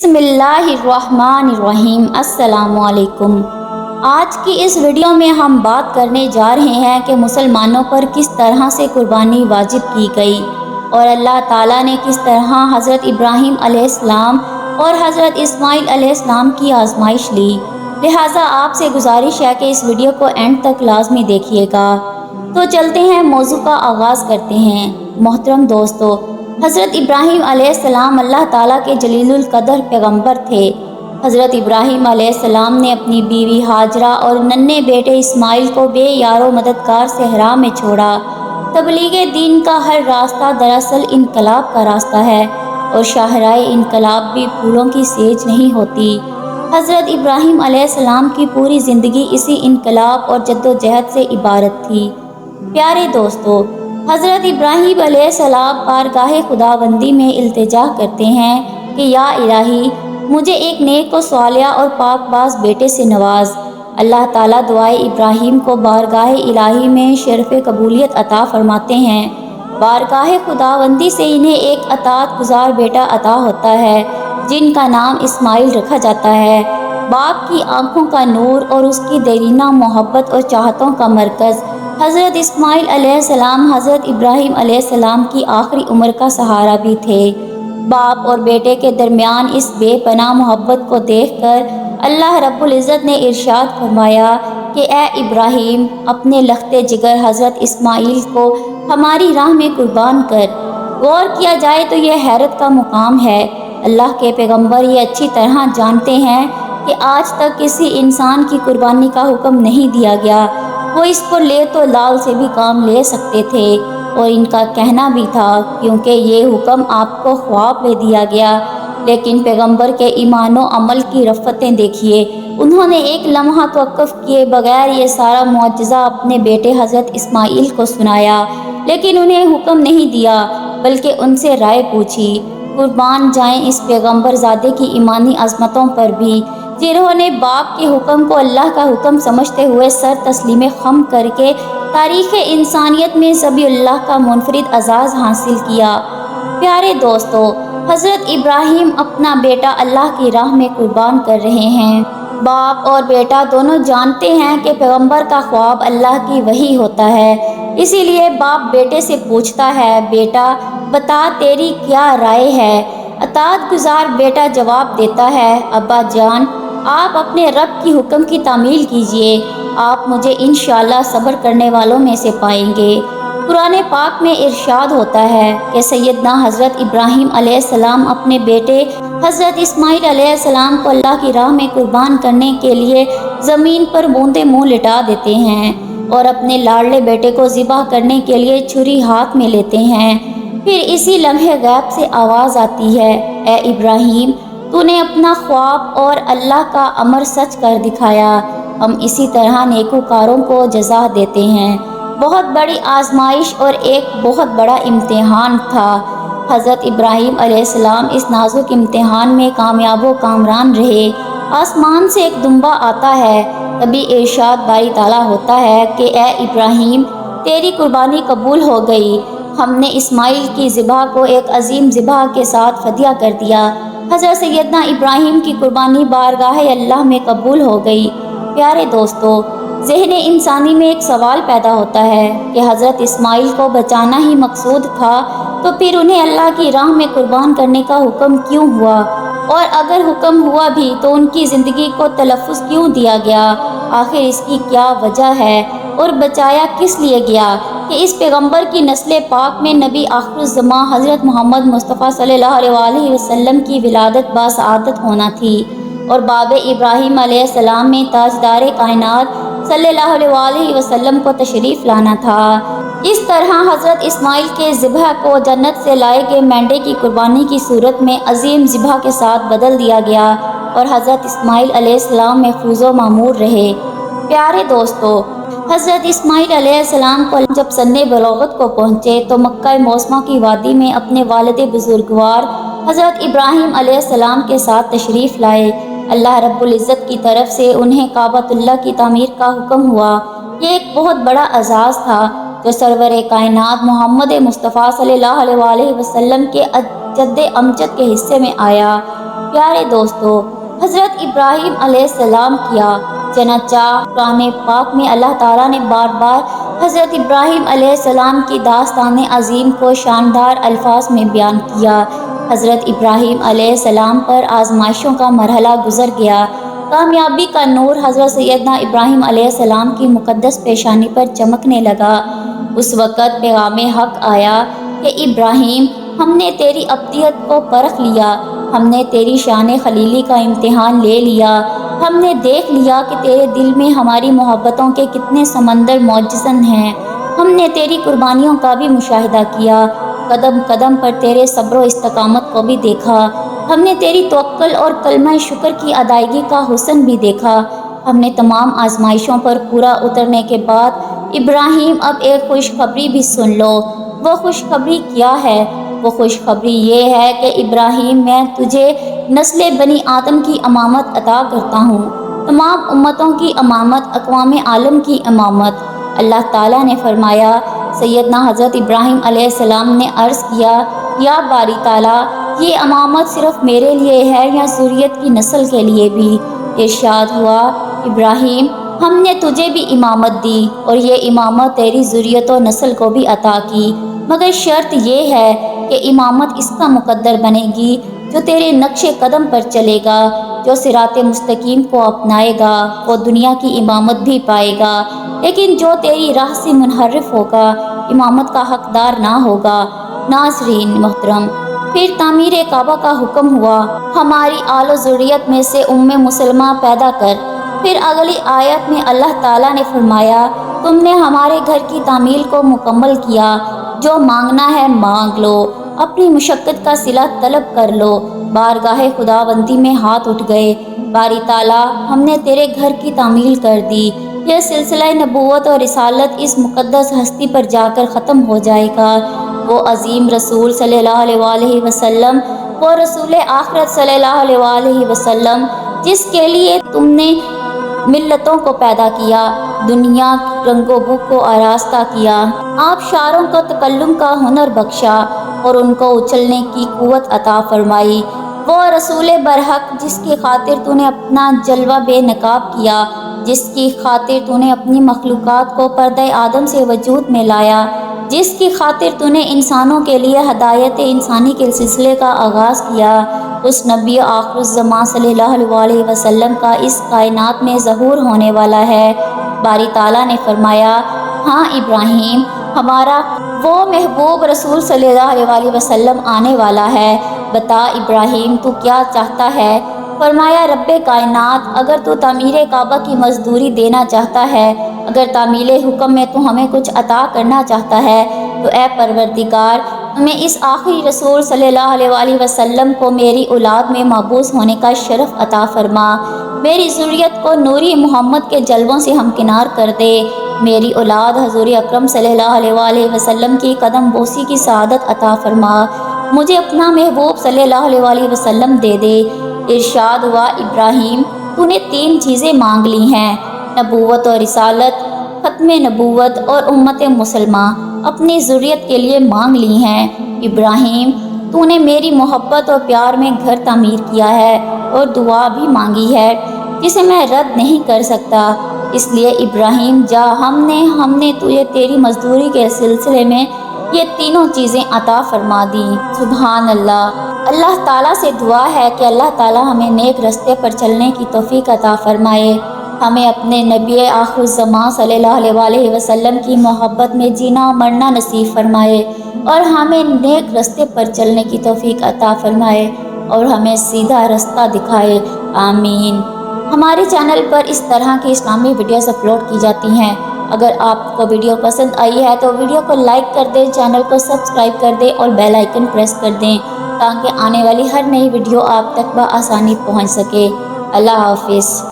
बिस्मिल्लाहिर्रहमानिर्रहीम। अस्सलामु अलैकुम। आज की इस वीडियो में हम बात करने जा रहे हैं कि मुसलमानों पर किस तरह से कुर्बानी वाजिब की गई और अल्लाह ताला ने किस तरह हज़रत इब्राहीम अलैहिस्सलाम और हज़रत इस्माईल अलैहिस्सलाम की आजमाइश ली। लिहाजा आपसे गुजारिश है कि इस वीडियो को एंड तक लाजमी देखिएगा। तो चलते हैं, मौजू का आगाज़ करते हैं। मोहतरम दोस्तों, हज़रत इब्राहीम अलैहिस्सलाम अल्लाह ताला के जलीलुल कदर पैगंबर थे। हज़रत इब्राहीम अलैहिस्सलाम ने अपनी बीवी हाजरा और नन्हे बेटे इस्माइल को बेयारो मददगार सहरा में छोड़ा। तबलीगे दीन का हर रास्ता दरअसल इनकलाब का रास्ता है और शाहराए इनकलाब भी फूलों की सेज नहीं होती। हज़रत इब्राहीम अलैहिस्सलाम की पूरी ज़िंदगी इसी इनकलाब और जद्दोजहद से इबारत थी। प्यारे दोस्तों, हज़रत इब्राहीम अलैहिस्सलाम बारगाहे खुदाबंदी में इल्तिजा करते हैं कि या इलाही, मुझे एक नेक व सालिह और पाकबाज बेटे से नवाज। अल्लाह ताला दुआए इब्राहीम को बारगाहे इलाही में शरफ़ कबूलियत अता फरमाते हैं। बारगाहे खुदाबंदी से इन्हें एक अताअत गुज़ार बेटा अता होता है जिनका नाम इस्माइल रखा जाता है। बाप की आँखों का नूर और उसकी देरीना मोहब्बत और चाहतों का मरकज़ हज़रत इस्माईल अलैहिस्सलाम हज़रत इब्राहीम अलैहिस्सलाम की आखिरी उम्र का सहारा भी थे। बाप और बेटे के दरमियान इस बेपनाह मोहब्बत को देखकर अल्लाह रब्बुल इज़्ज़त ने इरशाद फरमाया कि ए इब्राहीम, अपने लख्ते जिगर हज़रत इस्माईल को हमारी राह में कुर्बान कर। गौर किया जाए तो यह हैरत का मुकाम है। अल्लाह के पैगंबर ये अच्छी तरह जानते हैं कि आज तक किसी इंसान की कुर्बानी का हुक्म नहीं दिया गया। वो इसको ले तो लाल से भी काम ले सकते थे और इनका कहना भी था क्योंकि ये हुक्म आपको ख्वाब में दिया गया। लेकिन पैगंबर के ईमानो अमल की रफ़तें देखिए। उन्होंने एक लम्हा तवक्कुफ़ किए बगैर ये सारा मुअज्जिज़ा अपने बेटे हज़रत इस्माईल को सुनाया, लेकिन उन्हें हुक्म नहीं दिया बल्कि उनसे राय पूछी। कुर्बान जाएं इस पैगंबर ज़ादे की ईमानी अज़मतों पर भी, जिन्होंने बाप के हुक्म को अल्लाह का हुक्म समझते हुए सर तस्लीम खम करके तारीख़ इंसानियत में ज़बीउल्लाह का मुनफरिद एज़ाज़ हासिल किया। प्यारे दोस्तों, हज़रत इब्राहीम अपना बेटा अल्लाह की राह में कुर्बान कर रहे हैं। बाप और बेटा दोनों जानते हैं कि पैगंबर का ख्वाब अल्लाह की वही होता है। इसीलिए बाप बेटे से पूछता है, बेटा बता तेरी क्या राय है। अताअत गुज़ार बेटा जवाब देता है, अब्बा जान, आप अपने रब की हुक्म की तामील कीजिए, आप मुझे इंशाअल्लाह सब्र करने वालों में से पाएंगे। कुरान पाक में इरशाद होता है कि सैयदना हज़रत इब्राहीम अलैहिस्सलाम अपने बेटे हज़रत इस्माईल अलैहिस्सलाम को अल्लाह की राह में कुर्बान करने के लिए ज़मीन पर बूंदे मुँह लिटा देते हैं और अपने लाडले बेटे को ज़िबा करने के लिए छुरी हाथ में लेते हैं। फिर इसी लम्हे गैब से आवाज़ आती है, ए इब्राहीम, तूने अपना ख्वाब और अल्लाह का अमर सच कर दिखाया। हम इसी तरह नेकोकारों को जज़ा देते हैं। बहुत बड़ी आजमाइश और एक बहुत बड़ा इम्तिहान था। हज़रत इब्राहीम अलैहिस्सलाम इस नाजुक इम्तिहान में कामयाब व कामरान रहे। आसमान से एक दुम्बा आता है, तभी इरशाद बारी ताला होता है कि ए इब्राहीम, तेरी कुर्बानी कबूल हो गई। हमने इस्माइल की ज़िबा को एक अजीम ज़िबा के साथ फदिया कर दिया। हज़रत सैयदना इब्राहीम की कुर्बानी बारगाह अल्लाह में कबूल हो गई। प्यारे दोस्तों, ज़हन इंसानी में एक सवाल पैदा होता है कि हज़रत इस्माइल को बचाना ही मकसूद था तो फिर उन्हें अल्लाह की राह में कुर्बान करने का हुक्म क्यों हुआ, और अगर हुक्म हुआ भी तो उनकी ज़िंदगी को तलफ़्फ़ुज़ क्यों दिया गया। आखिर इसकी क्या वजह है और बचाया किस लिए गया कि इस पैगंबर की नस्ल पाक में नबी आखिरुज़्ज़मां हज़रत मोहम्मद मुस्तफ़ा सल्लल्लाहु अलैहि वसल्लम की विलादत बासआदत होना थी और बाब इब्राहीम अलैहिस्सलाम में ताजदार कायनात सल्लल्लाहु अलैहि वसल्लम को तशरीफ़ लाना था। इस तरह हज़रत इस्माइल के ज़िबह को जन्नत से लाए गए मेंढे की कुर्बानी की सूरत में अजीम ज़िबह के साथ बदल दिया गया और हज़रत इस्माइल अलैहिस्सलाम महफूज़ व मामूर रहे। प्यारे दोस्तों, हज़रत इस्माईल अलैहिस्सलाम को जब सन्ने बलोगत को पहुँचे तो मक्का मौसमा की वादी में अपने वालिद बुजुर्गवार हज़रत इब्राहीम अलैहिस्सलाम के साथ तशरीफ़ लाए। अल्लाह रब्बुल इज़्ज़त की तरफ से उन्हें काबतुल्लाह की तामीर का हुक्म हुआ। ये एक बहुत बड़ा एज़ाज़ था जो सरवर कायनात मोहम्मद मुस्तफ़ा सल्लल्लाहु अलैहि वसल्लम के जद्द अमजद के हिस्से में आया। پیارے دوستو، حضرت ابراہیم علیہ السلام کیا چنانچہ قرآن پاک میں اللہ تعالیٰ نے بار بار حضرت ابراہیم علیہ السلام کی داستان عظیم کو شاندار الفاظ میں بیان کیا۔ حضرت ابراہیم علیہ السلام پر آزمائشوں کا مرحلہ گزر گیا۔ کامیابی کا نور حضرت سیدنا ابراہیم علیہ السلام کی مقدس پیشانی پر چمکنے لگا۔ اس وقت پیغام حق آیا کہ ابراہیم، ہم نے تیری ابدیت کو پرکھ لیا، ہم نے تیری شان خلیلی کا امتحان لے لیا، ہم نے دیکھ لیا کہ تیرے دل میں ہماری محبتوں کے کتنے سمندر موجزن ہیں، ہم نے تیری قربانیوں کا بھی مشاہدہ کیا، قدم قدم پر تیرے صبر و استقامت کو بھی دیکھا، ہم نے تیری توکل اور کلمہ شکر کی ادائیگی کا حسن بھی دیکھا۔ ہم نے تمام آزمائشوں پر پورا اترنے کے بعد ابراہیم اب ایک خوشخبری بھی سن لو۔ وہ خوشخبری کیا ہے؟ وہ خوشخبری یہ ہے کہ ابراہیم، میں تجھے نسل بنی آدم کی امامت عطا کرتا ہوں، تمام امتوں کی امامت، اقوام عالم کی امامت۔ اللہ تعالیٰ نے فرمایا، سیدنا حضرت ابراہیم علیہ السلام نے عرض کیا، یا باری تعالیٰ، یہ امامت صرف میرے لیے ہے یا ذریت کی نسل کے لیے بھی؟ ارشاد ہوا، ابراہیم، ہم نے تجھے بھی امامت دی اور یہ امامت تیری ذریت و نسل کو بھی عطا کی، مگر شرط یہ ہے کہ امامت اس کا مقدر بنے گی جو تیرے نقش قدم پر چلے گا، جو صراط مستقیم کو اپنائے گا، وہ دنیا کی امامت بھی پائے گا، لیکن جو تیری راہ سے منحرف ہوگا امامت کا حقدار نہ ہوگا۔ ناظرین محترم، پھر تعمیر کعبہ کا حکم ہوا، ہماری آل و ذریت میں سے مسلمہ پیدا کر۔ پھر اگلی آیت میں اللہ تعالیٰ نے فرمایا، تم نے ہمارے گھر کی تعمیل کو مکمل کیا، جو مانگنا ہے مانگ لو، اپنی مشقت کا صلہ طلب کر لو۔ بارگاہ خداوندی میں ہاتھ اٹھ گئے، باری تعالیٰ، ہم نے تیرے گھر کی تعمیل کر دی، یہ سلسلہ نبوت اور رسالت اس مقدس ہستی پر جا کر ختم ہو جائے گا۔ وہ عظیم رسول صلی اللہ علیہ وآلہ وسلم، وہ رسول آخرت صلی اللہ علیہ وآلہ وسلم، جس کے لیے تم نے ملتوں کو پیدا کیا، دنیا رنگ و بو کو آراستہ کیا، آبشاروں کو تکلم کا ہنر بخشا اور ان کو اچھلنے کی قوت عطا فرمائی۔ وہ رسول برحق، جس کی خاطر تو نے اپنا جلوہ بے نقاب کیا، جس کی خاطر تو نے اپنی مخلوقات کو پردہ آدم سے وجود میں لایا، جس کی خاطر تو نے انسانوں کے لیے ہدایت انسانی کے سلسلے کا آغاز کیا، اس نبی آخر الزمان صلی اللہ علیہ وسلم کا اس کائنات میں ظہور ہونے والا ہے۔ باری تعالیٰ نے فرمایا، ہاں ابراہیم، ہمارا وہ محبوب رسول صلی اللہ علیہ وسلم آنے والا ہے، بتا ابراہیم تو کیا چاہتا ہے؟ فرمایا، رب کائنات، اگر تو تعمیر کعبہ کی مزدوری دینا چاہتا ہے، اگر تعمیل حکم میں تو ہمیں کچھ عطا کرنا چاہتا ہے، تو اے پروردگار، تمہیں اس آخری رسول صلی اللہ علیہ وسلم کو میری اولاد میں محبوس ہونے کا شرف عطا فرما، میری ذریت کو نوری محمد کے جلووں سے ہمکنار کر دے، میری اولاد حضور اکرم صلی اللہ علیہ وسلم کی قدم بوسی کی سعادت عطا فرما، مجھے اپنا محبوب صلی اللہ علیہ وسلم دے دے۔ ارشاد ہوا، ابراہیم، تو نے 3 چیزیں مانگ لی ہیں، نبوت اور رسالت، ختم نبوت اور امت مسلمہ، اپنی ذریت کے لیے مانگ لی ہیں۔ ابراہیم، تو نے میری محبت اور پیار میں گھر تعمیر کیا ہے اور دعا بھی مانگی ہے جسے میں رد نہیں کر سکتا، اس لیے ابراہیم جا، ہم نے تجھے تیری مزدوری کے سلسلے میں یہ تینوں چیزیں عطا فرما دیں۔ سبحان اللہ۔ اللہ تعالیٰ سے دعا ہے کہ اللہ تعالیٰ ہمیں نیک رستے پر چلنے کی توفیق عطا فرمائے، ہمیں اپنے نبی آخر الزمان صلی اللہ علیہ وسلم کی محبت میں جینا مرنا نصیب فرمائے، اور ہمیں نیک رستے پر چلنے کی توفیق عطا فرمائے اور ہمیں سیدھا رستہ دکھائے، آمین۔ ہمارے چینل پر اس طرح کی اسلامی ویڈیوز اپلوڈ کی جاتی ہیں۔ اگر آپ کو ویڈیو پسند آئی ہے تو ویڈیو کو لائک کر دیں، چینل کو سبسکرائب کر دیں اور بیل آئیکن پریس کر دیں تاکہ آنے والی ہر نئی ویڈیو آپ تک بآسانی پہنچ سکے۔ اللہ حافظ۔